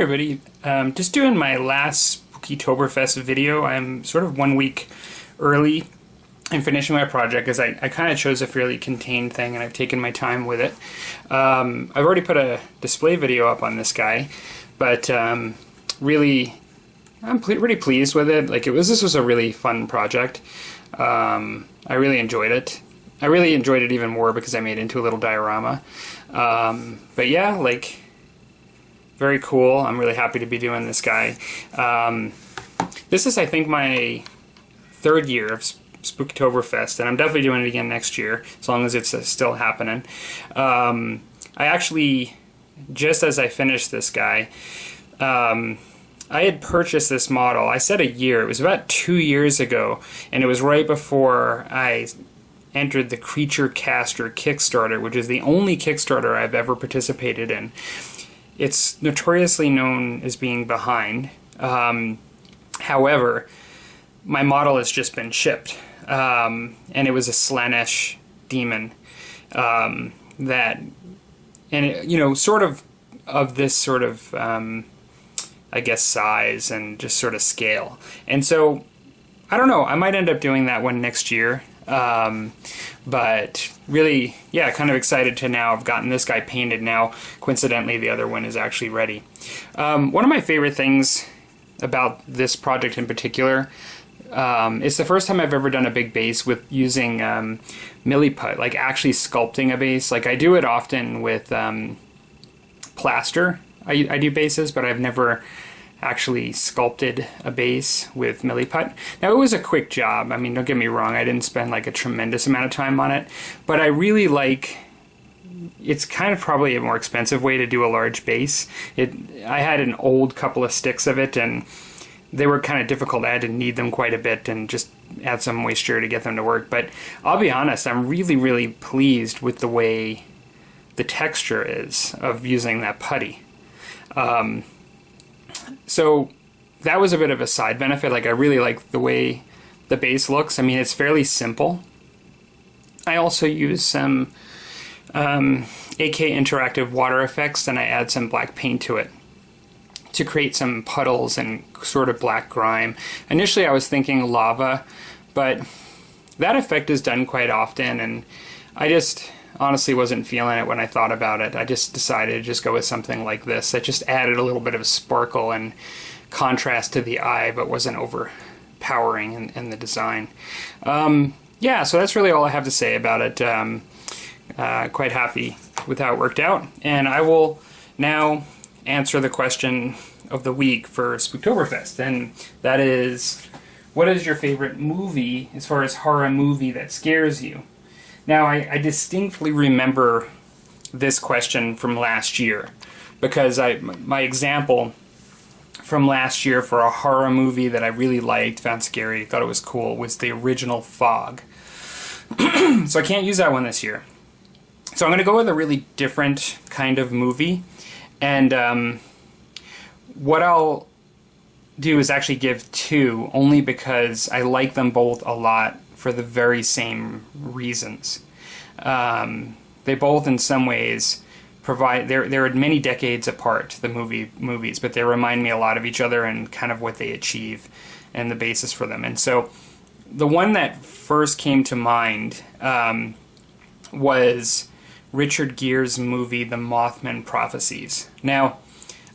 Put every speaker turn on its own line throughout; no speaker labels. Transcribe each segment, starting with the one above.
everybody, just doing my last Spookeytoberfest video. I'm sort of 1 week early in finishing my project because I kind of chose a fairly contained thing and I've taken my time with it. I've already put a display video up on this guy, but really I'm pretty pleased with it. This was a really fun project. I really enjoyed it. I really enjoyed it even more because I made it into a little diorama. But yeah, very cool. I'm really happy to be doing this guy. This is, I think, my third year of Spookeytoberfest, and I'm definitely doing it again next year, as long as it's still happening. I actually, just as I finished this guy, I had purchased this model. I said a year. It was about 2 years ago, and it was right before I entered the Creature Caster Kickstarter, which is the only Kickstarter I've ever participated in. It's notoriously known as being behind. However, my model has just been shipped, and it was a Slaanesh demon sort of this sort of I guess size and just sort of scale. And so I don't know, I might end up doing that one next year. But really, yeah, kind of excited to now have gotten this guy painted now. Coincidentally, the other one is actually ready. One of my favorite things about this project in particular, it's the first time I've ever done a big base with using milliput, like actually sculpting a base. Like I do it often with plaster. I do bases, but I've never actually sculpted a base with milliput. Now, it was a quick job. I mean, don't get me wrong, I didn't spend like a tremendous amount of time on it, but I really it's kind of probably a more expensive way to do a large base. I had an old couple of sticks of it, and they were kind of difficult. I had to knead them quite a bit and just add some moisture to get them to work. But I'll be honest, I'm really, really pleased with the way the texture is of using that putty. So that was a bit of a side benefit. I really like the way the base looks. I mean, it's fairly simple. I also use some AK Interactive water effects, and I add some black paint to it to create some puddles and sort of black grime. Initially I was thinking lava, but that effect is done quite often, and I just honestly wasn't feeling it when I thought about it. I just decided to just go with something like this that just added a little bit of sparkle and contrast to the eye, but wasn't overpowering in the design. Yeah, so that's really all I have to say about it. Quite happy with how it worked out, and I will now answer the question of the week for Spookeytoberfest, and that is, what is your favorite movie as far as horror movie that scares you? Now, I distinctly remember this question from last year, because my example from last year for a horror movie that I really liked, found scary, thought it was cool, was the original Fog. So I can't use that one this year. So I'm going to go with a really different kind of movie, and what I'll do is actually give two, only because I like them both a lot for the very same reasons. They both, in some ways, they're many decades apart, the movies, but they remind me a lot of each other and kind of what they achieve and the basis for them. And so the one that first came to mind was Richard Gere's movie, The Mothman Prophecies. Now,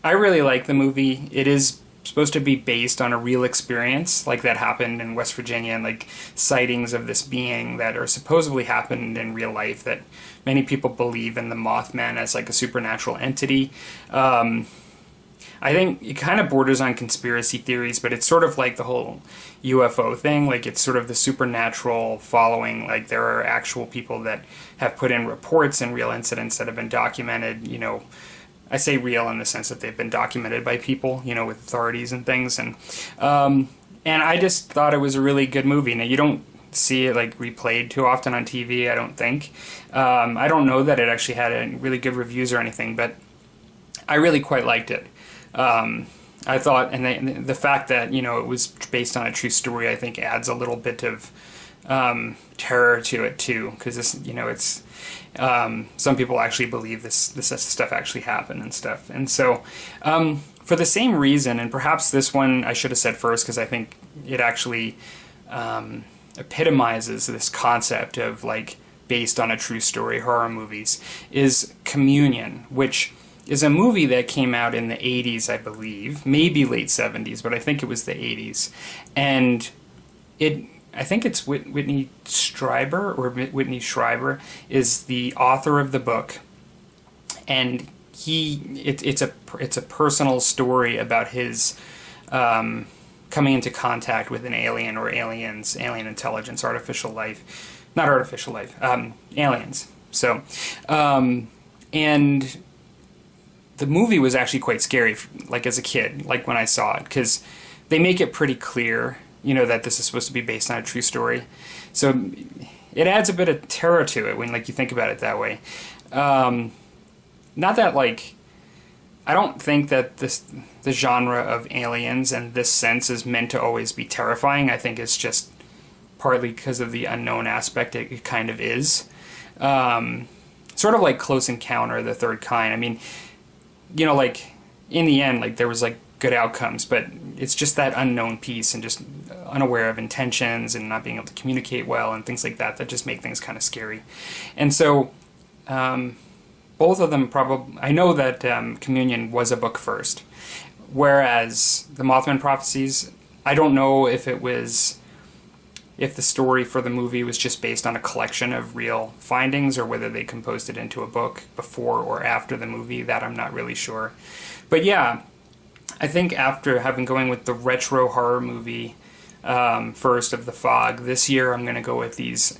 I really like the movie. It is supposed to be based on a real experience that happened in West Virginia, and sightings of this being that are supposedly happened in real life, that many people believe in the Mothman as a supernatural entity. I think it kind of borders on conspiracy theories, but it's sort of like the whole UFO thing. It's sort of the supernatural following. There are actual people that have put in reports and real incidents that have been documented, I say real in the sense that they've been documented by people, with authorities and things, and I just thought it was a really good movie. Now, you don't see it replayed too often on TV, I don't think. I don't know that it actually had any really good reviews or anything, but I really quite liked it. I thought, and the fact that it was based on a true story, I think adds a little bit of terror to it too, because it's some people actually believe this stuff actually happened and stuff. And so for the same reason, and perhaps this one I should have said first because I think it actually epitomizes this concept of like based on a true story horror movies, is Communion, which is a movie that came out in the 80s, I believe, maybe late 70s, but I think it was the 80s. And I think it's Whitney Schreiber is the author of the book, and it's a personal story about his coming into contact with an alien or aliens, alien intelligence, aliens. So, and the movie was actually quite scary, like as a kid, like when I saw it, because they make it pretty clear, that this is supposed to be based on a true story. So it adds a bit of terror to it when, like, you think about it that way. Not that, like, I don't think that the genre of aliens and this sense is meant to always be terrifying. I think it's just partly because of the unknown aspect it kind of is. Sort of like Close Encounter of the Third Kind. I mean, like, in the end, like, there was, like, good outcomes, but it's just that unknown piece and just unaware of intentions and not being able to communicate well and things like that just make things kind of scary. And so, both of them probably... I know that Communion was a book first, whereas the Mothman Prophecies, I don't know if the story for the movie was just based on a collection of real findings or whether they composed it into a book before or after the movie. That I'm not really sure. But yeah, I think after going with the retro horror movie first of The Fog, this year I'm going to go with these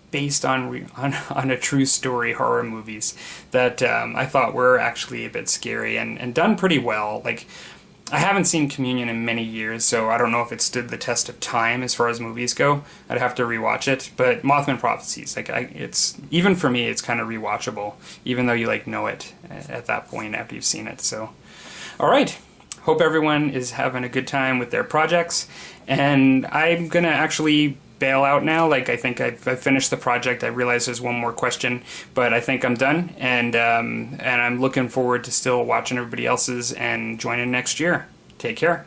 based on a true story horror movies that I thought were actually a bit scary and done pretty well. Like, I haven't seen Communion in many years, so I don't know if it stood the test of time as far as movies go. I'd have to rewatch it. But Mothman Prophecies, like, it's even for me, it's kind of rewatchable, even though you like know it at that point after you've seen it. So, all right. Hope everyone is having a good time with their projects, and I'm gonna actually bail out now. Like, I think I've finished the project. I realize there's one more question, but I think I'm done, and I'm looking forward to still watching everybody else's and joining next year. Take care.